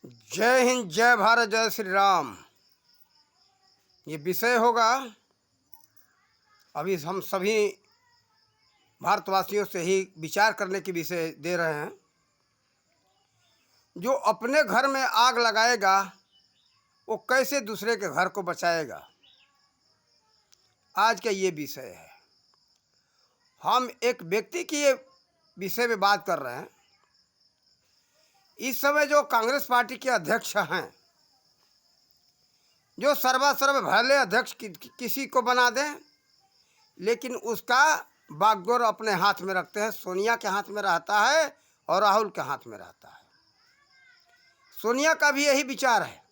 जय हिंद, जय भारत, जय श्री राम। ये विषय होगा, अभी हम सभी भारतवासियों से ही विचार करने की विषय दे रहे हैं। जो अपने घर में आग लगाएगा वो कैसे दूसरे के घर को बचाएगा, आज का ये विषय है। हम एक व्यक्ति की ये विषय में बात कर रहे हैं। इस समय जो कांग्रेस पार्टी के अध्यक्ष हैं, जो सर्वासर्व भले अध्यक्ष किसी को बना दें, लेकिन उसका बागडोर अपने हाथ में रखते हैं। सोनिया के हाथ में रहता है और राहुल के हाथ में रहता है। सोनिया का भी यही विचार है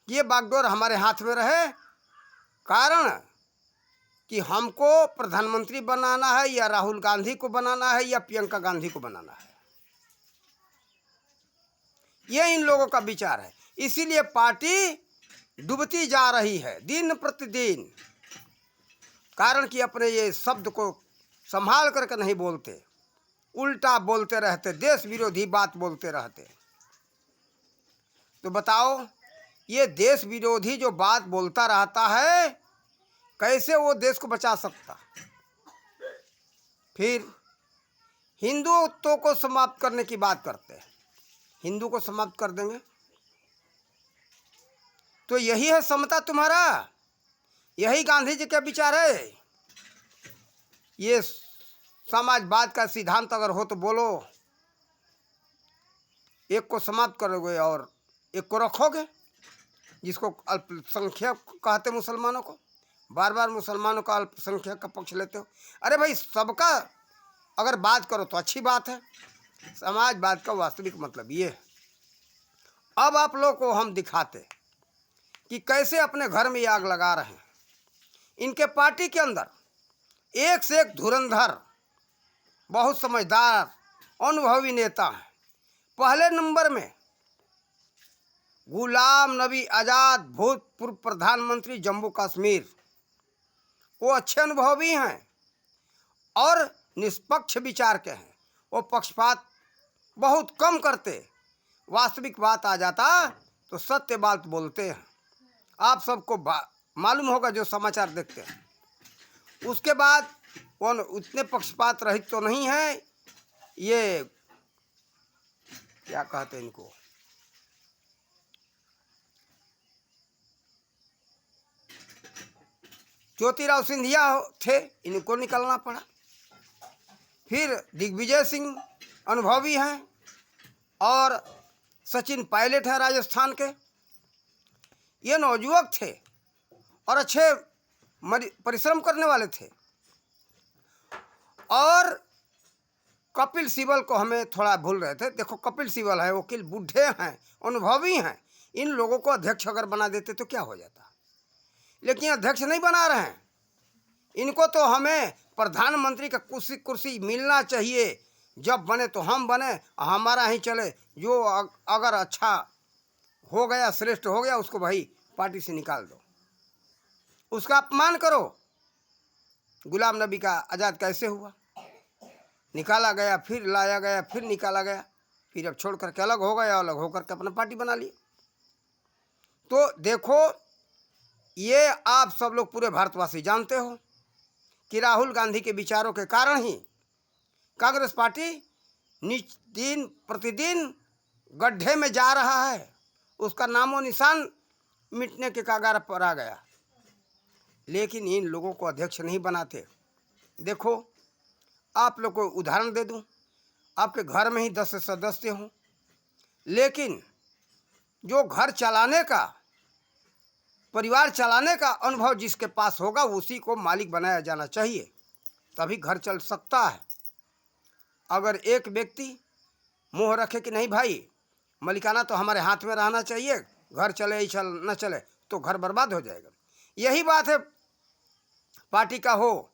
कि ये बागडोर हमारे हाथ में रहे, कारण कि हमको प्रधानमंत्री बनाना है या राहुल गांधी को बनाना है या प्रियंका गांधी को बनाना है। ये इन लोगों का विचार है। इसीलिए पार्टी डूबती जा रही है दिन प्रतिदिन, कारण कि अपने ये शब्द को संभाल करके नहीं बोलते, उल्टा बोलते रहते, देश विरोधी बात बोलते रहते। तो बताओ, ये देश विरोधी जो बात बोलता रहता है, कैसे वो देश को बचा सकता? फिर हिंदुत्व को समाप्त करने की बात करते हैं। हिंदू को समाप्त कर देंगे तो यही है समता तुम्हारा? यही गांधी जी का विचार है? ये समाजवाद का सिद्धांत अगर हो तो बोलो, एक को समाप्त करोगे और एक को रखोगे, जिसको अल्पसंख्यक कहते मुसलमानों को। बार बार मुसलमानों का अल्पसंख्यक का पक्ष लेते हो। अरे भाई, सबका अगर बात करो तो अच्छी बात है। समाजवाद का वास्तविक मतलब ये है। अब आप लोग को हम दिखाते कि कैसे अपने घर में आग लगा रहे हैं। इनके पार्टी के अंदर एक से एक धुरंधर, बहुत समझदार, अनुभवी नेता हैं। पहले नंबर में गुलाम नबी आज़ाद, भूतपूर्व प्रधानमंत्री जम्मू कश्मीर। वो अच्छे अनुभवी हैं और निष्पक्ष विचार के हैं। वो पक्षपात बहुत कम करते। वास्तविक बात आ जाता तो सत्य बात बोलते हैं। आप सबको मालूम होगा जो समाचार देखते हैं। उसके बाद कौन उतने पक्षपात रहित तो नहीं है। ये क्या कहते हैं इनको, ज्योतिराव सिंधिया थे, इनको निकलना पड़ा। फिर दिग्विजय सिंह अनुभवी हैं और सचिन पायलट हैं राजस्थान के। ये नौजुवक थे और अच्छे परिश्रम करने वाले थे। और कपिल सिब्बल को हमें थोड़ा भूल रहे थे। देखो, कपिल सिब्बल है, वकील, बूढ़े हैं, अनुभवी हैं। इन लोगों को अध्यक्ष अगर बना देते तो क्या हो जाता? लेकिन अध्यक्ष नहीं बना रहे हैं। इनको तो हमें प्रधानमंत्री का कुर्सी मिलना चाहिए। जब बने तो हम बने, हमारा ही चले। जो अगर अच्छा हो गया, श्रेष्ठ हो गया, उसको भाई पार्टी से निकाल दो, उसका अपमान करो। गुलाम नबी का आज़ाद कैसे हुआ? निकाला गया, फिर लाया गया, फिर निकाला गया, फिर अब छोड़ करके अलग हो गया, अलग होकर के अपना पार्टी बना ली। तो देखो, ये आप सब लोग पूरे भारतवासी जानते हो कि राहुल गांधी के विचारों के कारण ही कांग्रेस पार्टी दिन प्रतिदिन गड्ढे में जा रहा है। उसका नामो निशान मिटने के कगार पर आ गया। लेकिन इन लोगों को अध्यक्ष नहीं बनाते। देखो, आप लोग को उदाहरण दे दूं। आपके घर में ही 10 सदस्य हों, लेकिन जो घर चलाने का, परिवार चलाने का अनुभव जिसके पास होगा, उसी को मालिक बनाया जाना चाहिए, तभी घर चल सकता है। अगर एक व्यक्ति मुँह रखे कि नहीं भाई, मलिकाना तो हमारे हाथ में रहना चाहिए, घर चले ही चल न चले, तो घर बर्बाद हो जाएगा। यही बात है, पार्टी का हो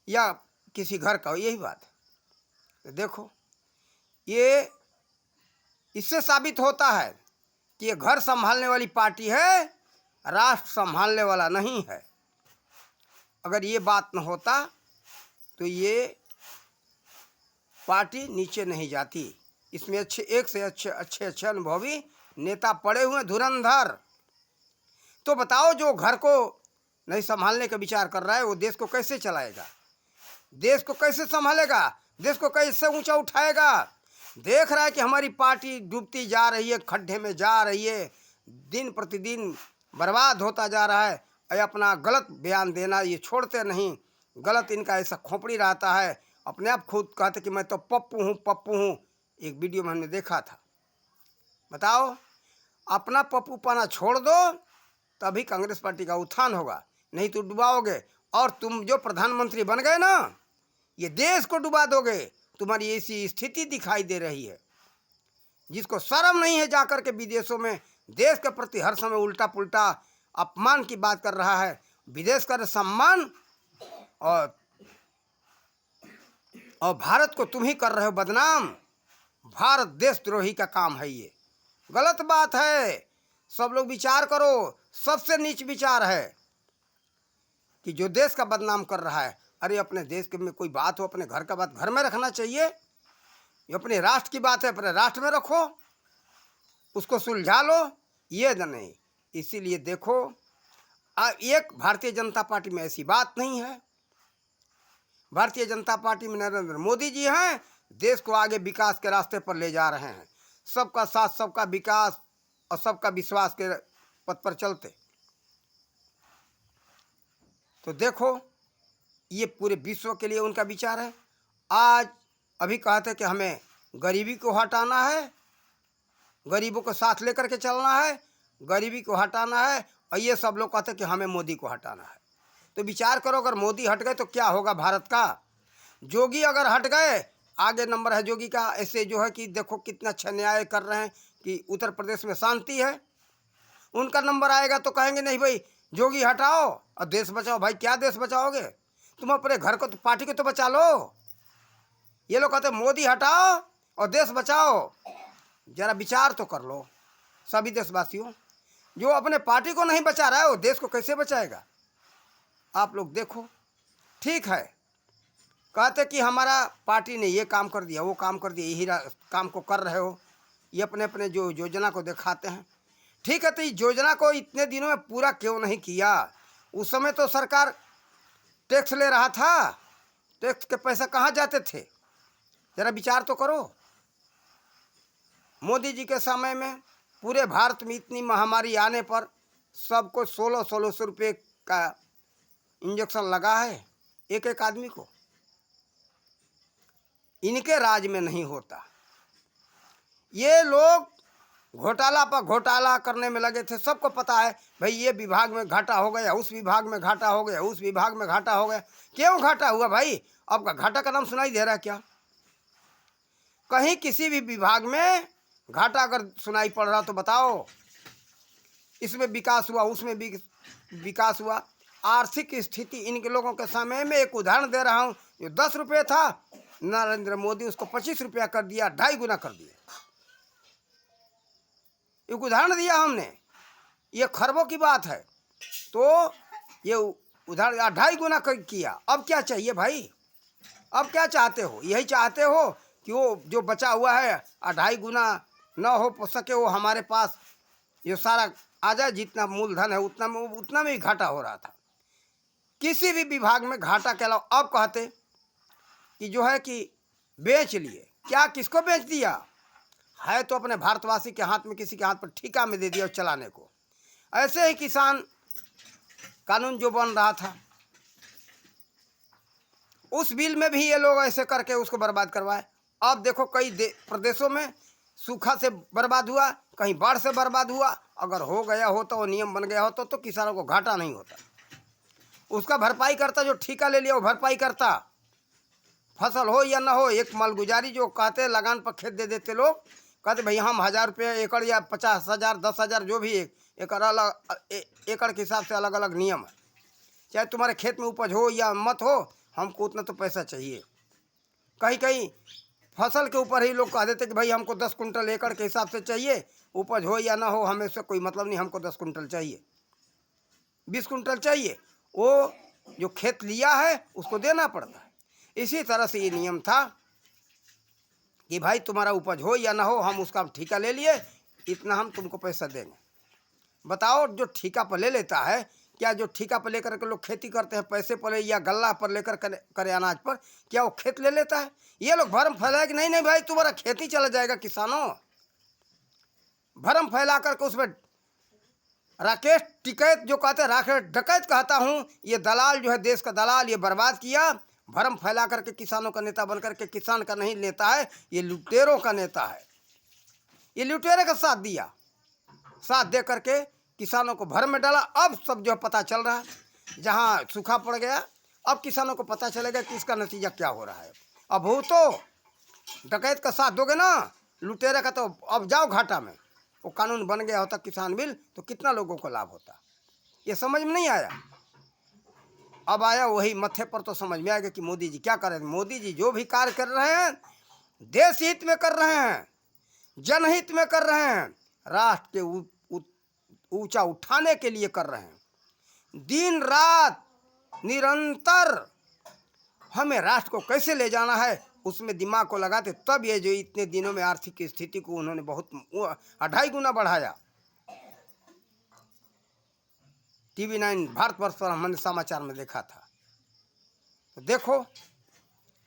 या किसी घर का हो, यही बात है। देखो, ये इससे साबित होता है कि ये घर संभालने वाली पार्टी है, राष्ट्र संभालने वाला नहीं है। अगर ये बात न होता तो ये पार्टी नीचे नहीं जाती। इसमें अच्छे एक से अच्छे अनुभवी नेता पड़े हुए धुरंधर। तो बताओ, जो घर को नहीं संभालने का विचार कर रहा है वो देश को कैसे चलाएगा? देश को कैसे संभालेगा? देश को कैसे ऊंचा उठाएगा? देख रहा है कि हमारी पार्टी डूबती जा रही है, खड्डे में जा रही है, दिन प्रतिदिन बर्बाद होता जा रहा है। अपना गलत बयान देना ये छोड़ते नहीं। गलत इनका ऐसा खोपड़ी रहता है, अपने आप खुद कहते कि मैं तो पप्पू हूँ, पप्पू हूँ। एक वीडियो में हमने देखा था। बताओ, अपना पप्पू पाना छोड़ दो, तभी कांग्रेस पार्टी का उत्थान होगा, नहीं तो डुबाओगे। और तुम जो प्रधानमंत्री बन गए ना, ये देश को डुबा दोगे। तुम्हारी ऐसी स्थिति दिखाई दे रही है। जिसको शर्म नहीं है जाकर के विदेशों में देश के प्रति हर समय उल्टा पुल्टा अपमान की बात कर रहा है। विदेश का सम्मान और भारत को तुम ही कर रहे हो बदनाम। भारत देशद्रोही का काम है, ये गलत बात है। सब लोग विचार करो। सबसे नीच विचार है कि जो देश का बदनाम कर रहा है। अरे अपने देश के में कोई बात हो, अपने घर का बात घर में रखना चाहिए। ये अपने राष्ट्र की बात है, अपने राष्ट्र में रखो, उसको सुलझा लो, ये नहीं। इसीलिए देखो, एक भारतीय जनता पार्टी में ऐसी बात नहीं है। भारतीय जनता पार्टी में नरेंद्र मोदी जी हैं, देश को आगे विकास के रास्ते पर ले जा रहे हैं। सबका साथ, सबका विकास और सबका विश्वास के पथ पर चलते। तो देखो, ये पूरे विश्व के लिए उनका विचार है। आज अभी कहते कि हमें गरीबी को हटाना है, गरीबों को साथ लेकर के चलना है, गरीबी को हटाना है। और ये सब लोग कहते कि हमें मोदी को हटाना है। तो विचार करो, अगर मोदी हट गए तो क्या होगा भारत का? जोगी अगर हट गए, आगे नंबर है जोगी का। ऐसे जो है कि देखो कितना अच्छा न्याय कर रहे हैं कि उत्तर प्रदेश में शांति है। उनका नंबर आएगा तो कहेंगे नहीं भाई जोगी हटाओ और देश बचाओ। भाई क्या देश बचाओगे? तुम अपने घर को तो, पार्टी को तो बचा लो। ये लोग कहते मोदी हटाओ और देश बचाओ। जरा विचार तो कर लो सभी देशवासियों। जो अपने पार्टी को नहीं बचा रहा है वो देश को कैसे बचाएगा? आप लोग देखो, ठीक है, कहते कि हमारा पार्टी ने ये काम कर दिया, वो काम कर दिया, यही काम को कर रहे हो। ये अपने अपने जो योजना को दिखाते हैं। ठीक है, तो इस योजना को इतने दिनों में पूरा क्यों नहीं किया? उस समय तो सरकार टैक्स ले रहा था, टैक्स के पैसा कहाँ जाते थे? जरा विचार तो करो। मोदी जी के समय में पूरे भारत में इतनी महामारी आने पर सबको 1600 रुपये का इंजेक्शन लगा है, एक एक आदमी को। इनके राज में नहीं होता। ये लोग घोटाला पर घोटाला करने में लगे थे। सबको पता है भाई, ये विभाग में घाटा हो गया, उस विभाग में घाटा हो गया, उस विभाग में घाटा हो गया। क्यों घाटा हुआ भाई? आपका घाटा का नाम सुनाई दे रहा है क्या? कहीं किसी भी विभाग में घाटा अगर सुनाई पड़ रहा तो बताओ। इसमें विकास हुआ, उसमें भी विकास हुआ। आर्थिक स्थिति इनके लोगों के समय में एक उदाहरण दे रहा हूँ। जो 10 रुपये था, नरेंद्र मोदी उसको 25 रुपया कर दिया, 2.5 गुना कर दिया। एक उदाहरण दिया हमने, ये खरबों की बात है। तो ये उदाहरण 2.5 गुना किया। अब क्या चाहिए भाई? अब क्या चाहते हो? यही चाहते हो कि वो जो बचा हुआ है 2.5 गुना न हो सके, वो हमारे पास ये सारा आ जाए। जितना मूलधन है उतना में ही घाटा हो रहा था। किसी भी विभाग में घाटा के अलावा अब कहते कि जो है कि बेच लिए। क्या किसको बेच दिया है? तो अपने भारतवासी के हाथ में, किसी के हाथ पर ठेका में दे दिया चलाने को। ऐसे ही किसान कानून जो बन रहा था, उस बिल में भी ये लोग ऐसे करके उसको बर्बाद करवाए। अब देखो, कई प्रदेशों में सूखा से बर्बाद हुआ, कहीं बाढ़ से बर्बाद हुआ। अगर हो गया हो तो वो नियम बन गया हो तो किसानों को घाटा नहीं होता। उसका भरपाई करता, जो ठेका ले लिया वो भरपाई करता। फसल हो या ना हो, एक मालगुजारी जो कहते लगान पर खेत दे देते लोग, कहते भाई हम 1000 रुपये एकड़ या 50,000, 10,000 जो भी एकड़, अलग एकड़ के हिसाब से अलग अलग नियम है। चाहे तुम्हारे खेत में उपज हो या मत हो, हमको उतना तो पैसा चाहिए। कहीं कहीं फसल के ऊपर ही लोग कह देते कि भाई हमको 10 कुंटल एकड़ के हिसाब से चाहिए, उपज हो या ना हो हमें से कोई मतलब नहीं, हमको 10 कुंटल चाहिए, 20 कुंटल चाहिए। वो जो खेत लिया है उसको देना पड़ता है। इसी तरह से ये नियम था कि भाई तुम्हारा उपज हो या ना हो, हम उसका ठेका ले लिए, इतना हम तुमको पैसा देंगे। बताओ, जो ठेका पर ले लेता है, क्या जो ठेका पर लेकर के लोग खेती करते हैं पैसे पर या गल्ला पर लेकर करे अनाज पर, क्या वो खेत ले लेता है? ये लोग भरम फैलाए कि नहीं नहीं भाई तुम्हारा खेती चला जाएगा। किसानों, भरम फैला करके उसमें राकेश टिकैत जो कहते हैं, राकेश डकैत कहता हूँ, ये दलाल जो है देश का दलाल, ये बर्बाद किया। भरम फैला करके किसानों का नेता बनकर के, किसान का नहीं नेता है, ये लुटेरों का नेता है। ये लुटेरे का साथ दिया, साथ दे करके किसानों को भरम में डाला। अब सब जो पता चल रहा है, जहाँ सूखा पड़ गया अब किसानों को पता चलेगा कि इसका नतीजा क्या हो रहा है। अब हो तो डकैत का साथ दोगे ना, लुटेरे का, तो अब जाओ घाटा में। वो कानून बन गया होता किसान बिल, तो कितना लोगों को लाभ होता। ये समझ में नहीं आया, अब आया वही मत्थे पर, तो समझ में आएगा कि मोदी जी क्या कर रहे हैं। मोदी जी जो भी कार्य कर रहे हैं देश हित में कर रहे हैं, जनहित में कर रहे हैं, राष्ट्र के ऊंचा उठाने के लिए कर रहे हैं। दिन रात निरंतर हमें राष्ट्र को कैसे ले जाना है उसमें दिमाग को लगाते, तब ये जो इतने दिनों में आर्थिक स्थिति को उन्होंने बहुत 2.5 गुना बढ़ाया। TV9 भारतवर्ष पर हमने समाचार में देखा था। तो देखो,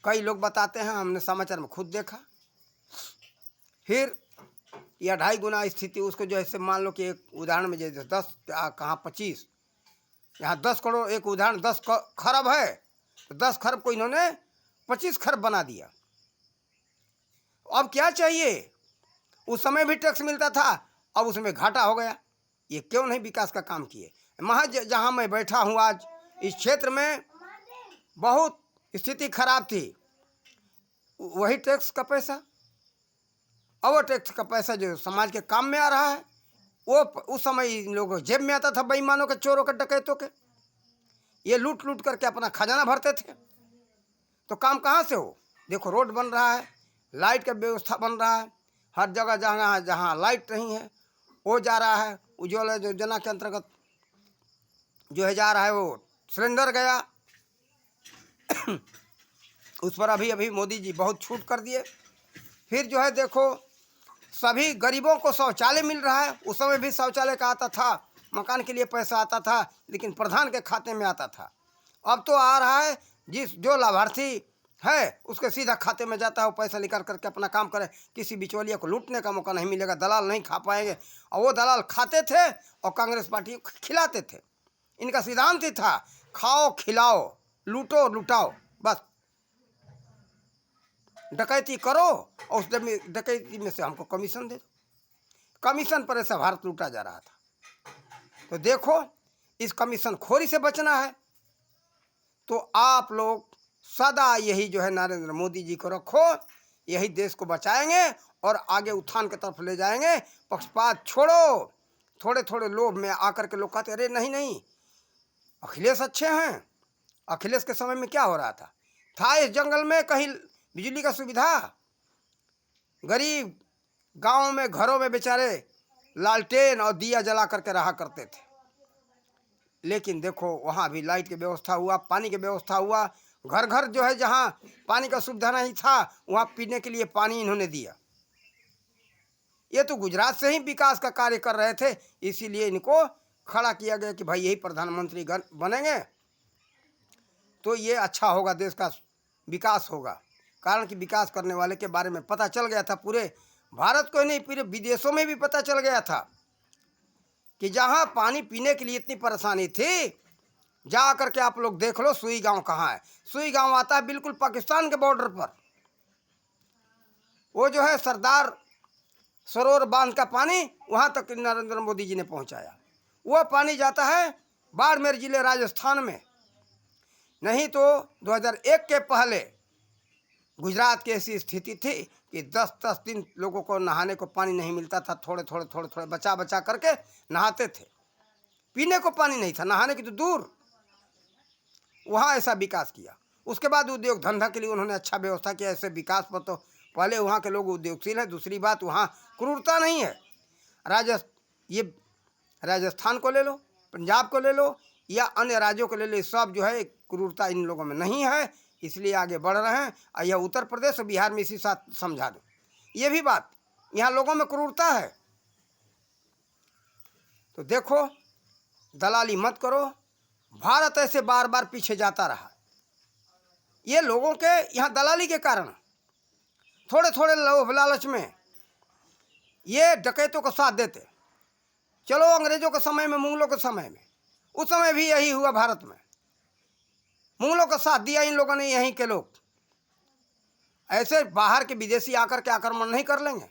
कई लोग बताते हैं, हमने समाचार में खुद देखा। फिर यह 2.5 गुना स्थिति उसको जो ऐसे मान लो कि एक उदाहरण में जैसे 10 कहाँ 25, यहाँ 10 करोड़, एक उदाहरण 10 खरब है, तो 10 खरब को इन्होंने 25 खरब बना दिया। अब क्या चाहिए? उस समय भी टैक्स मिलता था, अब उसमें घाटा हो गया। ये क्यों नहीं विकास का काम किए? महज जहाँ मैं बैठा हूँ आज, इस क्षेत्र में बहुत स्थिति खराब थी, वही टैक्स का पैसा, और टैक्स का पैसा जो समाज के काम में आ रहा है, वो उस समय इन लोगों के जेब में आता था, बेईमानों के, चोरों के, डकैतों के। ये लूट लूट करके अपना खजाना भरते थे। तो काम कहाँ से हो? देखो, रोड बन रहा है, लाइट का व्यवस्था बन रहा है, हर जगह जहाँ जहाँ लाइट नहीं है वो जा रहा है। उज्ज्वला योजना के अंतर्गत जो है जा रहा है, वो सिलेंडर गया उस पर अभी मोदी जी बहुत छूट कर दिए। फिर जो है देखो, सभी गरीबों को शौचालय मिल रहा है। उस समय भी शौचालय का आता था, मकान के लिए पैसा आता था, लेकिन प्रधान के खाते में आता था। अब तो आ रहा है, जो लाभार्थी है उसके सीधा खाते में जाता है, वो पैसा निकाल करके अपना काम करे। किसी बिचौलिया को लूटने का मौका नहीं मिलेगा, दलाल नहीं खा पाएंगे। और वो दलाल खाते थे और कांग्रेस पार्टी को खिलाते थे। इनका सिद्धांत ही था, खाओ खिलाओ, लूटो लुटाओ, बस डकैती करो और उस डकैती में से हमको कमीशन दे दो। कमीशन पर ऐसा भारत लूटा जा रहा था। तो देखो, इस कमीशन खोरी से बचना है तो आप लोग सदा यही जो है नरेंद्र मोदी जी को रखो, यही देश को बचाएंगे और आगे उत्थान की तरफ ले जाएंगे। पक्षपात छोड़ो। थोड़े थोड़े लोभ में आकर के लोग कहते अरे नहीं नहीं अखिलेश अच्छे हैं। अखिलेश के समय में क्या हो रहा था इस जंगल में कहीं बिजली का सुविधा? गरीब गांव में घरों में बेचारे लालटेन और दिया जला करके रहा करते थे। लेकिन देखो, वहाँ भी लाइट की व्यवस्था हुआ, पानी की व्यवस्था हुआ। घर घर जो है जहाँ पानी का सुविधा नहीं था, वहाँ पीने के लिए पानी इन्होंने दिया। ये तो गुजरात से ही विकास का कार्य कर रहे थे, इसीलिए इनको खड़ा किया गया कि भाई यही प्रधानमंत्री बनेंगे तो ये अच्छा होगा, देश का विकास होगा। कारण कि विकास करने वाले के बारे में पता चल गया था, पूरे भारत को ही नहीं पूरे विदेशों में भी पता चल गया था कि जहाँ पानी पीने के लिए इतनी परेशानी थी, जा करके आप लोग देख लो सुई गांव कहाँ है। सुई गांव आता है बिल्कुल पाकिस्तान के बॉर्डर पर। वो जो है सरदार सरोवर बांध का पानी वहाँ तक नरेंद्र मोदी जी ने पहुँचाया। वो पानी जाता है बाड़मेर जिले राजस्थान में। नहीं तो 2001 के पहले गुजरात की ऐसी स्थिति थी कि 10-10 दिन लोगों को नहाने को पानी नहीं मिलता था। थोड़े थोड़े बचा बचा करके नहाते थे। पीने को पानी नहीं था, नहाने की तो दूर। वहाँ ऐसा विकास किया। उसके बाद उद्योग धंधा के लिए उन्होंने अच्छा व्यवस्था किया। ऐसे विकास पर तो पहले वहाँ के लोग उद्योगशील हैं। दूसरी बात, वहाँ क्रूरता नहीं है। ये राजस्थान को ले लो, पंजाब को ले लो या अन्य राज्यों को ले लो, सब जो है क्रूरता इन लोगों में नहीं है, इसलिए आगे बढ़ रहे हैं। यह उत्तर प्रदेश और बिहार में इसी साथ समझा दो। ये भी बात, यहाँ लोगों में क्रूरता है। तो देखो, दलाली मत करो। भारत ऐसे बार बार पीछे जाता रहा, ये लोगों के यहाँ दलाली के कारण, थोड़े थोड़े लोभ लालच में ये डकैतों को साथ देते। चलो अंग्रेजों के समय में, मुगलों के समय में, उस समय भी यही हुआ भारत में। मुगलों का साथ दिया इन लोगों ने, यहीं के लोग। ऐसे बाहर के विदेशी आकर के आक्रमण नहीं कर लेंगे।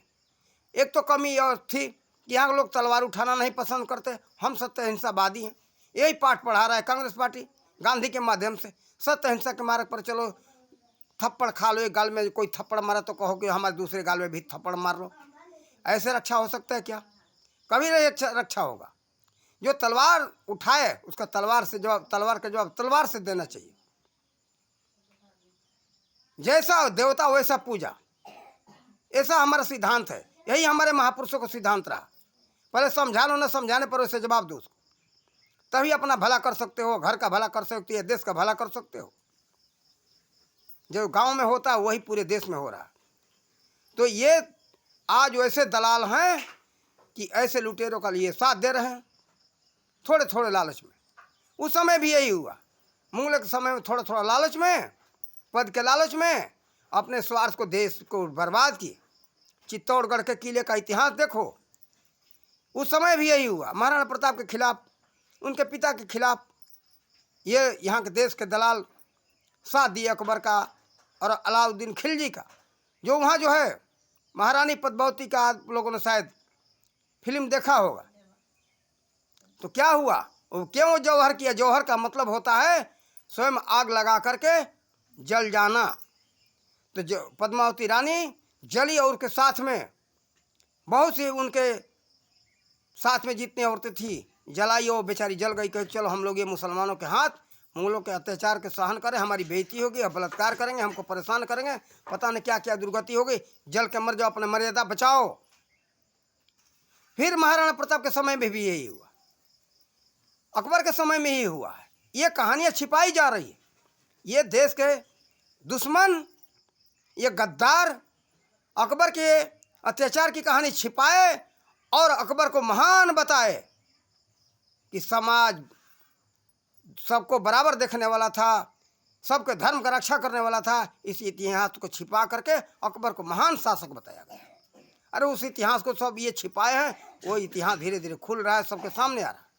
एक तो कमी और थी कि यहाँ के लोग तलवार उठाना नहीं पसंद करते। हम सत्य अहिंसावादी हैं, यही पाठ पढ़ा रहा है कांग्रेस पार्टी गांधी के माध्यम से। सत्य अहिंसा के मार्ग पर चलो, थप्पड़ खा लो, एक गाल में कोई थप्पड़ मारा तो कहो कि हमारे दूसरे गाल में भी थप्पड़ मार लो। ऐसे रक्षा हो सकता है क्या? कभी नहीं रक्षा होगा। जो तलवार उठाए उसका तलवार से जवाब, तलवार का जवाब तलवार से देना चाहिए। जैसा देवता वैसा पूजा, ऐसा हमारा सिद्धांत है। यही हमारे महापुरुषों का सिद्धांत रहा। पहले समझा लो, न समझाने पर वैसे जवाब दो उसको, तभी अपना भला कर सकते हो, घर का भला कर सकते हो, देश का भला कर सकते हो। जो गांव में होता है वही पूरे देश में हो रहा है। तो ये आज वैसे दलाल हैं कि ऐसे लुटेरों का लिए साथ दे रहे हैं, थोड़े थोड़े लालच में। उस समय भी यही हुआ, मुगलों के समय में थोड़ा थोड़ा लालच में, पद के लालच में अपने स्वार्थ को, देश को बर्बाद किए। चित्तौड़गढ़ के किले का इतिहास देखो, उस समय भी यही हुआ। महाराणा प्रताप के खिलाफ, उनके पिता के खिलाफ ये यहाँ के देश के दलाल साथ दिए, अकबर का और अलाउद्दीन खिलजी का। जो वहाँ जो है महारानी पद्मावती का, आप लोगों ने शायद फिल्म देखा होगा। तो क्या हुआ, वो क्यों जौहर किया? जौहर का मतलब होता है स्वयं आग लगा करके जल जाना। तो जो पद्मावती रानी जली, और के साथ में बहुत सी उनके साथ में जितनी औरतें थी जलाई, वो बेचारी जल गई। कहे चलो हम लोग ये मुसलमानों के हाथ, मुगलों के अत्याचार के सहन करें, हमारी बेइज्जती होगी, बलात्कार करेंगे, हमको परेशान करेंगे, पता नहीं क्या क्या दुर्गति होगी, जल के मर जाओ, अपने मर्यादा बचाओ। फिर महाराणा प्रताप के समय में भी यही हुआ, अकबर के समय में ही हुआ है। ये कहानियाँ छिपाई जा रही है। ये देश के दुश्मन, ये गद्दार अकबर के अत्याचार की कहानी छिपाए और अकबर को महान बताए कि समाज सबको बराबर देखने वाला था, सबके धर्म का रक्षा करने वाला था। इस इतिहास को छिपा करके अकबर को महान शासक बताया गया। अरे उस इतिहास को सब ये छिपाए हैं, वो इतिहास धीरे धीरे खुल रहा है, सबके सामने आ रहा है।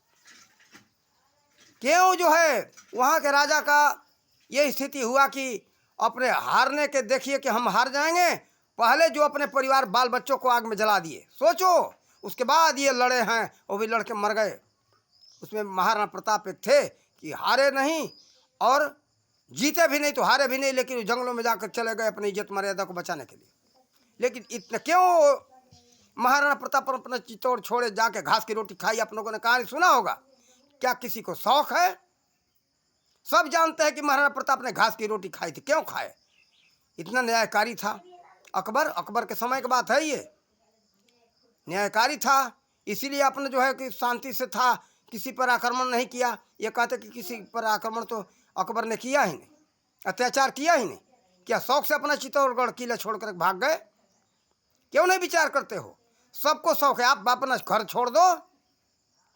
क्यों जो है वहाँ के राजा का ये स्थिति हुआ कि अपने हारने के देखिए कि हम हार जाएंगे, पहले जो अपने परिवार बाल बच्चों को आग में जला दिए, सोचो। उसके बाद ये लड़े हैं, वो भी लड़के मर गए। उसमें महाराणा प्रताप एक थे कि हारे नहीं और जीते भी नहीं, तो हारे भी नहीं, लेकिन जंगलों में जाकर चले गए अपनी इज्जत मर्यादा को बचाने के लिए। लेकिन इतना क्यों महाराणा प्रताप अपना चित्तौड़ छोड़े, जाके घास की रोटी खाई? आप लोगों ने कहानी सुना होगा। क्या किसी को शौक है? सब जानते हैं कि महाराणा प्रताप ने घास की रोटी खाई थी। क्यों खाए? इतना न्यायकारी था अकबर। अकबर के समय की बात है, ये न्यायकारी था, इसीलिए अपने जो है कि शांति से था, किसी पर आक्रमण नहीं किया। ये कहते कि किसी पर आक्रमण तो अकबर ने किया ही नहीं, अत्याचार किया ही नहीं। क्या शौक से अपना चित्तौड़गढ़ किला छोड़कर भाग गए? क्यों नहीं विचार करते हो? सबको शौक है, आप अपना घर छोड़ दो,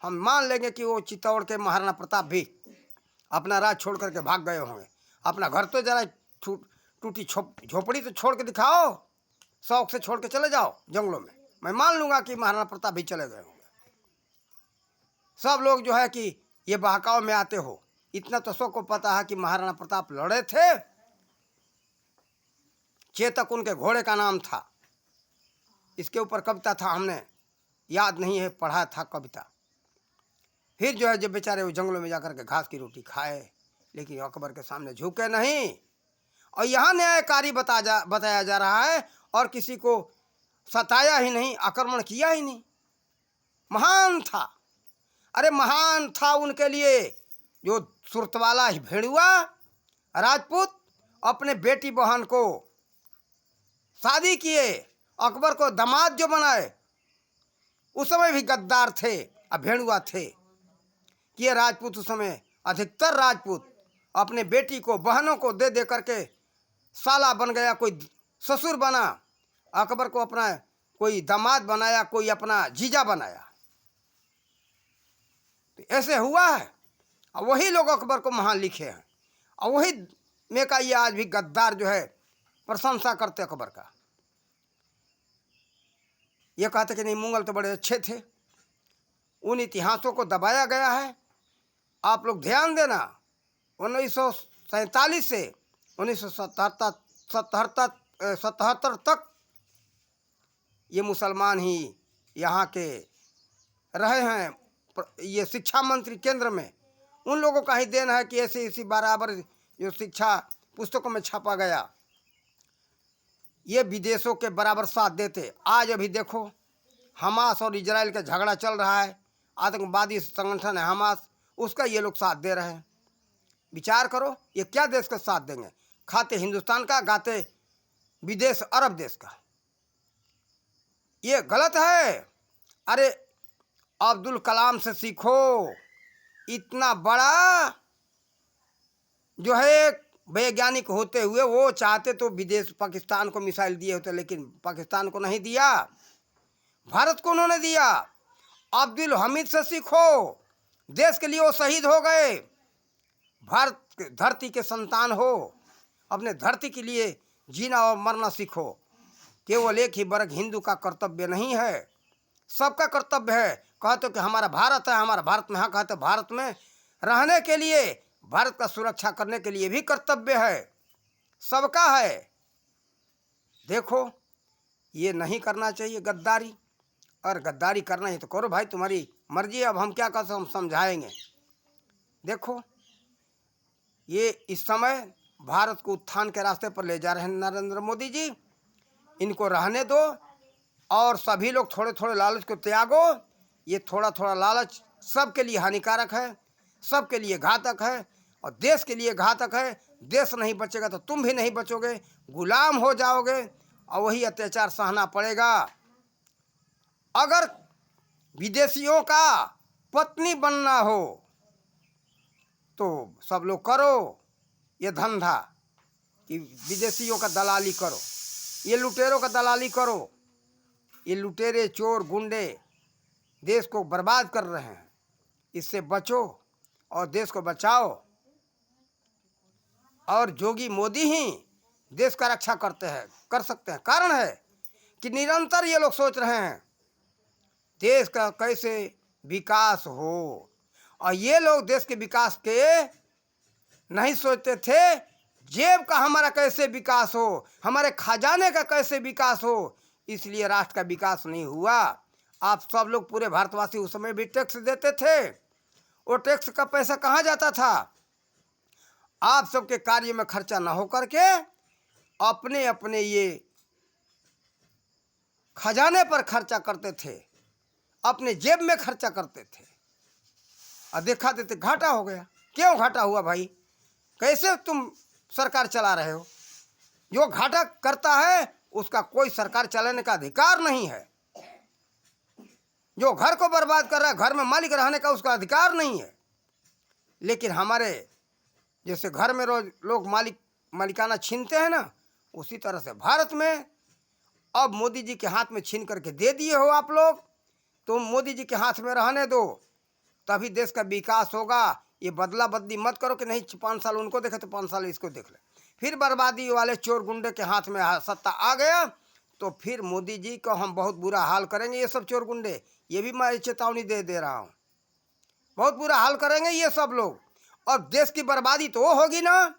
हम मान लेंगे कि वो चित्तौड़ के महाराणा प्रताप भी अपना राज छोड़ करके भाग गए होंगे। अपना घर तो जरा टूटी झोपड़ी तो छोड़ के दिखाओ, शौक से छोड़ के चले जाओ जंगलों में, मैं मान लूँगा कि महाराणा प्रताप भी चले गए होंगे। सब लोग जो है कि ये बहकाव में आते हो। इतना तो सबको पता है कि महाराणा प्रताप लड़े थे। चेतक उनके घोड़े का नाम था। इसके ऊपर कविता था, हमने याद नहीं है, पढ़ा था कविता। फिर जो है जब बेचारे वो जंगलों में जाकर के घास की रोटी खाए, लेकिन अकबर के सामने झुके नहीं। और यहाँ न्यायकारी बताया जा रहा है, और किसी को सताया ही नहीं, आक्रमण किया ही नहीं। महान था, अरे महान था उनके लिए जो सुरतवाला ही भेड़ुआ राजपूत अपने बेटी बहन को शादी किए, अकबर को दामाद जो बनाए। उस समय भी गद्दार थे और भेड़ुआ थे कि ये राजपूत, उस समय अधिकतर राजपूत अपने बेटी को, बहनों को दे दे करके साला बन गया, कोई ससुर बना, अकबर को अपना कोई दामाद बनाया, कोई अपना जीजा बनाया। तो ऐसे हुआ है। और वही लोग अकबर को महान लिखे हैं, और वही में का ये आज भी गद्दार जो है प्रशंसा करते अकबर का। ये कहते कि नहीं, मुगल तो बड़े अच्छे थे। उन इतिहासों को दबाया गया है। आप लोग ध्यान देना, 1947 से 1977 तक ये मुसलमान ही यहाँ के रहे हैं। ये शिक्षा मंत्री केंद्र में उन लोगों का ही देन है कि ऐसे इसी बराबर जो शिक्षा पुस्तकों में छापा गया, ये विदेशों के बराबर साथ देते। आज अभी देखो, हमास और इजराइल का झगड़ा चल रहा है, आतंकवादी संगठन है हमास, उसका ये लोग साथ दे रहे हैं। विचार करो, ये क्या देश का साथ देंगे? खाते हिंदुस्तान का, गाते विदेश अरब देश का। ये गलत है। अरे अब्दुल कलाम से सीखो। इतना बड़ा जो है वैज्ञानिक होते हुए वो चाहते तो विदेश पाकिस्तान को मिसाइल दिए होते, लेकिन पाकिस्तान को नहीं दिया, भारत को उन्होंने दिया। अब्दुल हमीद से सीखो, देश के लिए वो शहीद हो गए। भारत धरती के संतान हो, अपने धरती के लिए जीना और मरना सीखो। केवल एक ही वर्ग हिंदू का कर्तव्य नहीं है, सबका कर्तव्य है। कहते कि हमारा भारत है, हमारा भारत में, हाँ कहते भारत में रहने के लिए, भारत का सुरक्षा करने के लिए भी कर्तव्य है, सबका है। देखो, ये नहीं करना चाहिए गद्दारी। और गद्दारी करना ही तो करो भाई, तुम्हारी मर्जी। अब हम क्या कर सकते, हम समझाएंगे। देखो, ये इस समय भारत को उत्थान के रास्ते पर ले जा रहे हैं नरेंद्र मोदी जी। इनको रहने दो, और सभी लोग थोड़े थोड़े लालच को त्यागो। ये थोड़ा थोड़ा लालच सबके लिए हानिकारक है, सबके लिए घातक है, और देश के लिए घातक है। देश नहीं बचेगा तो तुम भी नहीं बचोगे, गुलाम हो जाओगे, और वही अत्याचार सहना पड़ेगा। अगर विदेशियों का पत्नी बनना हो तो सब लोग करो ये धंधा कि विदेशियों का दलाली करो, ये लुटेरों का दलाली करो। ये लुटेरे, चोर, गुंडे देश को बर्बाद कर रहे हैं। इससे बचो और देश को बचाओ। और जोगी मोदी ही देश का रक्षा करते हैं, कर सकते हैं। कारण है कि निरंतर ये लोग सोच रहे हैं देश का कैसे विकास हो, और ये लोग देश के विकास के नहीं सोचते थे जेब का हमारा कैसे विकास हो, हमारे खजाने का कैसे विकास हो। इसलिए राष्ट्र का विकास नहीं हुआ। आप सब लोग, पूरे भारतवासी उस समय भी टैक्स देते थे। वो टैक्स का पैसा कहाँ जाता था? आप सबके कार्य में खर्चा ना हो करके अपने अपने ये खजाने पर खर्चा करते थे, अपने जेब में खर्चा करते थे, और देखा देते घाटा हो गया। क्यों घाटा हुआ भाई? कैसे तुम सरकार चला रहे हो? जो घाटा करता है उसका कोई सरकार चलाने का अधिकार नहीं है। जो घर को बर्बाद कर रहा है, घर में मालिक रहने का उसका अधिकार नहीं है। लेकिन हमारे जैसे घर में रोज लोग मालिकाना छीनते हैं ना, उसी तरह से भारत में अब मोदी जी के हाथ में छीन करके दे दिए हो आप लोग। तुम मोदी जी के हाथ में रहने दो, तभी देश का विकास होगा। ये बदला बदली मत करो कि नहीं 5 साल उनको देखे तो 5 साल इसको देख ले। फिर बर्बादी वाले चोर गुंडे के हाथ में सत्ता आ गया तो फिर मोदी जी को हम बहुत बुरा हाल करेंगे। ये सब चोर गुंडे, ये भी मैं चेतावनी दे रहा हूँ, बहुत बुरा हाल करेंगे ये सब लोग। और देश की बर्बादी तो वो होगी ना,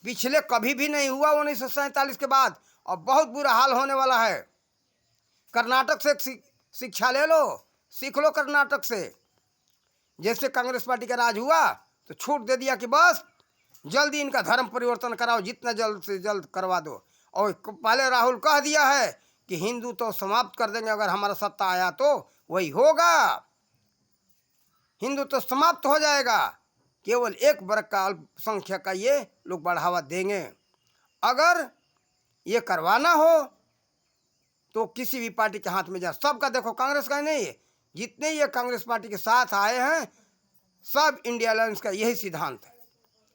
पिछले कभी भी नहीं हुआ 1947 के बाद, और बहुत बुरा हाल होने वाला है। कर्नाटक से शिक्षा ले लो, सीख लो कर्नाटक से। जैसे कांग्रेस पार्टी का राज हुआ तो छूट दे दिया कि बस जल्दी इनका धर्म परिवर्तन कराओ, जितना जल्द से जल्द करवा दो। और पहले राहुल कह दिया है कि हिंदू तो समाप्त कर देंगे, अगर हमारा सत्ता आया तो वही होगा, हिंदू तो समाप्त हो जाएगा। केवल एक वर्ग का अल्पसंख्यक का ये लोग बढ़ावा देंगे। अगर ये करवाना हो तो किसी भी पार्टी के हाथ में जा, सबका देखो, कांग्रेस का नहीं है, जितने ये कांग्रेस पार्टी के साथ आए हैं सब इंडिया अलायंस का यही सिद्धांत है।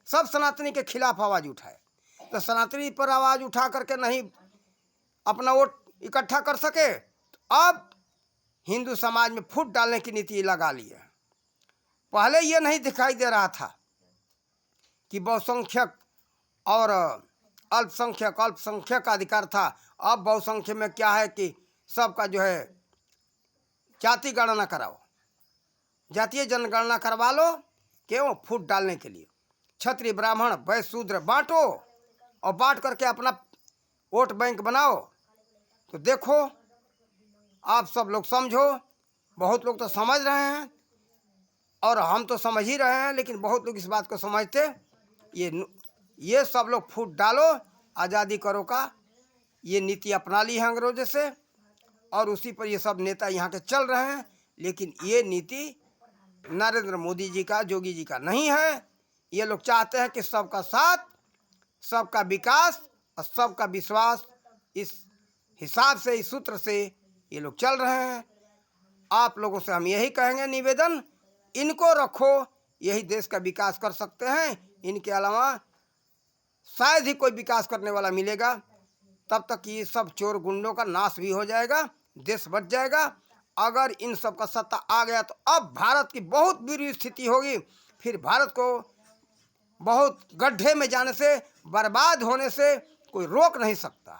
सब सनातनी के खिलाफ आवाज़ उठाए, तो सनातनी पर आवाज़ उठा करके नहीं अपना वोट इकट्ठा कर सके। तो अब हिंदू समाज में फूट डालने की नीति लगा ली है। पहले ये नहीं दिखाई दे रहा था कि बहुसंख्यक और अल्पसंख्यक का अधिकार था। अब बहुसंख्यक में क्या है कि सबका जो है जाति गणना कराओ, जातीय जनगणना करवा लो, क्यों? फूट डालने के लिए। क्षत्रिय ब्राह्मण वैश्य शूद्र बांटो और बांट करके अपना वोट बैंक बनाओ। तो देखो, आप सब लोग समझो, बहुत लोग तो समझ रहे हैं और हम तो समझ ही रहे हैं, लेकिन बहुत लोग इस बात को समझते ये सब लोग फूट डालो, आज़ादी करो का ये नीति अपना ली है अंग्रेजों से और उसी पर ये सब नेता यहाँ के चल रहे हैं। लेकिन ये नीति नरेंद्र मोदी जी का, योगी जी का नहीं है। ये लोग चाहते हैं कि सबका साथ, सबका विकास और सबका विश्वास, इस हिसाब से, इस सूत्र से ये लोग चल रहे हैं। आप लोगों से हम यही कहेंगे, निवेदन, इनको रखो, यही देश का विकास कर सकते हैं। इनके अलावा शायद ही कोई विकास करने वाला मिलेगा। तब तक ये सब चोर गुंडों का नाश भी हो जाएगा, देश बच जाएगा। अगर इन सब का सत्ता आ गया तो अब भारत की बहुत बुरी स्थिति होगी। फिर भारत को बहुत गड्ढे में जाने से, बर्बाद होने से कोई रोक नहीं सकता।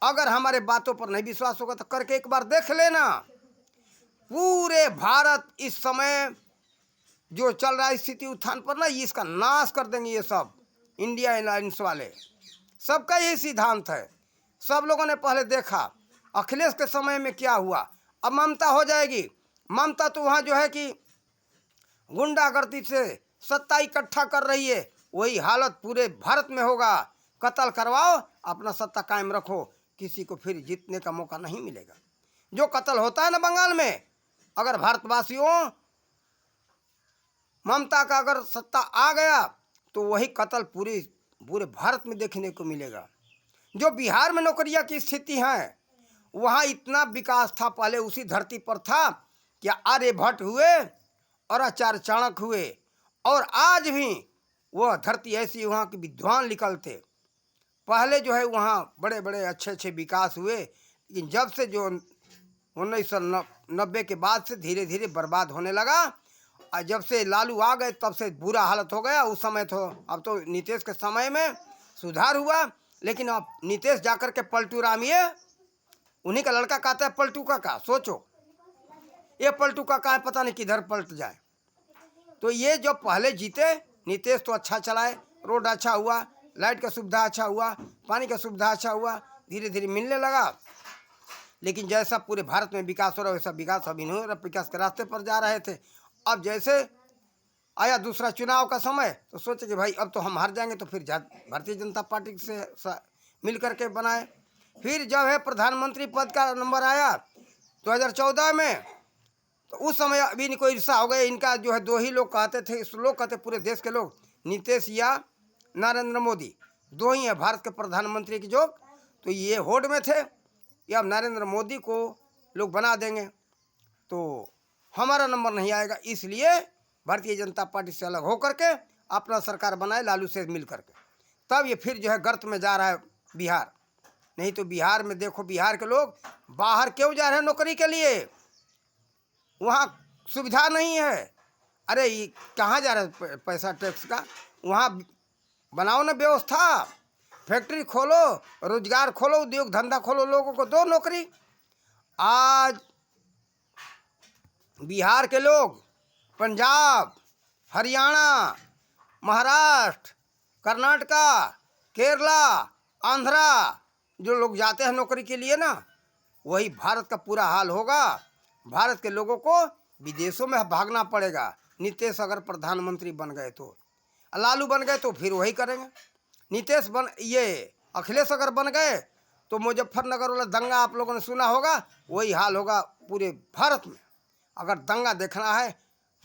अगर हमारे बातों पर नहीं विश्वास होगा तो करके एक बार देख लेना। पूरे भारत इस समय जो चल रहा है स्थिति उत्थान पर ना, इसका नाश कर देंगे ये सब इंडिया अलायंस वाले। सबका यही सिद्धांत है। सब लोगों ने पहले देखा अखिलेश के समय में क्या हुआ। अब ममता हो जाएगी। ममता तो वहाँ जो है कि गुंडागर्दी से सत्ता इकट्ठा कर रही है, वही हालत पूरे भारत में होगा। कत्ल करवाओ, अपना सत्ता कायम रखो, किसी को फिर जीतने का मौका नहीं मिलेगा। जो कत्ल होता है ना बंगाल में, अगर भारतवासियों ममता का अगर सत्ता आ गया तो वही कत्ल पूरे भारत में देखने को मिलेगा। जो बिहार में नौकरियां की स्थिति है, वहाँ इतना विकास था पहले उसी धरती पर था। क्या आर्यभट्ट हुए और आचार्य चाणक्य हुए, और आज भी वह धरती ऐसी, वहाँ के विद्वान निकलते। पहले जो है वहाँ बड़े बड़े अच्छे अच्छे विकास हुए। लेकिन जब से जो 1990 के बाद से धीरे धीरे बर्बाद होने लगा, और जब से लालू आ गए तब से बुरा हालत हो गया। उस समय तो, अब तो नीतीश के समय में सुधार हुआ, लेकिन अब नीतीश जाकर के पलटू राम, ये उन्हीं का लड़का कहता है पलटू का। सोचो, ये पलटू का है, पता नहीं किधर पलट जाए। तो ये जो पहले जीते, नीतीश तो अच्छा चलाए, रोड अच्छा हुआ, लाइट का सुविधा अच्छा हुआ, पानी का सुविधा अच्छा हुआ, धीरे धीरे मिलने लगा। लेकिन जैसा पूरे भारत में विकास हो रहा है वैसा विकास अभी नहीं हो रहा। विकास के रास्ते पर जा रहे थे। अब जैसे आया दूसरा चुनाव का समय तो सोचे कि भाई अब तो हम हार जाएंगे, तो फिर भारतीय जनता पार्टी से मिल करके बनाए। फिर जब है प्रधानमंत्री पद का नंबर आया 2014 में, तो उस समय अभी इनको ईर्षा हो गया। इनका जो है दो ही लोग कहते थे, इस लोग कहते पूरे देश के लोग, नीतीश या नरेंद्र मोदी, दो ही है भारत के प्रधानमंत्री की जो। तो ये होड़ में थे कि अब नरेंद्र मोदी को लोग बना देंगे तो हमारा नंबर नहीं आएगा, इसलिए भारतीय जनता पार्टी से अलग होकर के अपना सरकार बनाए लालू से मिल करके। तब ये फिर जो है गर्त में जा रहा है बिहार। नहीं तो बिहार में देखो, बिहार के लोग बाहर क्यों जा रहे हैं नौकरी के लिए? वहाँ सुविधा नहीं है। अरे ये कहाँ जा रहा है पैसा टैक्स का? वहाँ बनाओ ना व्यवस्था, फैक्ट्री खोलो, रोजगार खोलो, उद्योग धंधा खोलो, लोगों को दो नौकरी। आज बिहार के लोग पंजाब, हरियाणा, महाराष्ट्र, कर्नाटका, केरला, आंध्रा जो लोग जाते हैं नौकरी के लिए ना, वही भारत का पूरा हाल होगा। भारत के लोगों को विदेशों में भागना पड़ेगा। नीतीश अगर प्रधानमंत्री बन गए तो, लालू बन गए तो फिर वही करेंगे। नीतीश ये अखिलेश अगर बन गए तो मुजफ्फरनगर वाला दंगा आप लोगों ने सुना होगा, वही हाल होगा पूरे भारत में। अगर दंगा देखना है,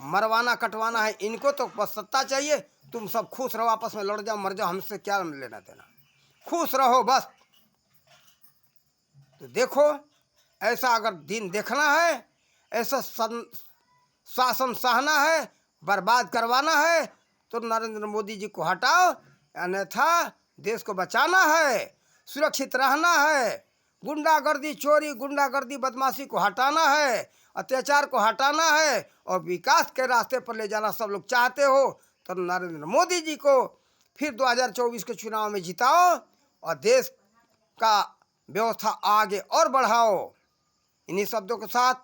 मरवाना कटवाना है इनको, तो बस सत्ता चाहिए। तुम सब खुश रहो, आपस में लड़ जाओ, मर जाओ, हमसे क्या लेना देना, खुश रहो बस। तो देखो, ऐसा अगर दिन देखना है, ऐसा शासन सहना है, बर्बाद करवाना है, तो नरेंद्र मोदी जी को हटाओ, अन्यथा देश को बचाना है, सुरक्षित रहना है, गुंडागर्दी, चोरी, गुंडागर्दी, बदमाशी को हटाना है, अत्याचार को हटाना है और विकास के रास्ते पर ले जाना सब लोग चाहते हो, तो नरेंद्र मोदी जी को फिर 2024 के चुनाव में जिताओ और देश का व्यवस्था आगे और बढ़ाओ। इन्हीं शब्दों के साथ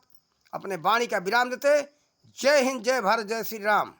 अपने वाणी का विराम देते। जय हिंद, जय भारत, जय श्री राम।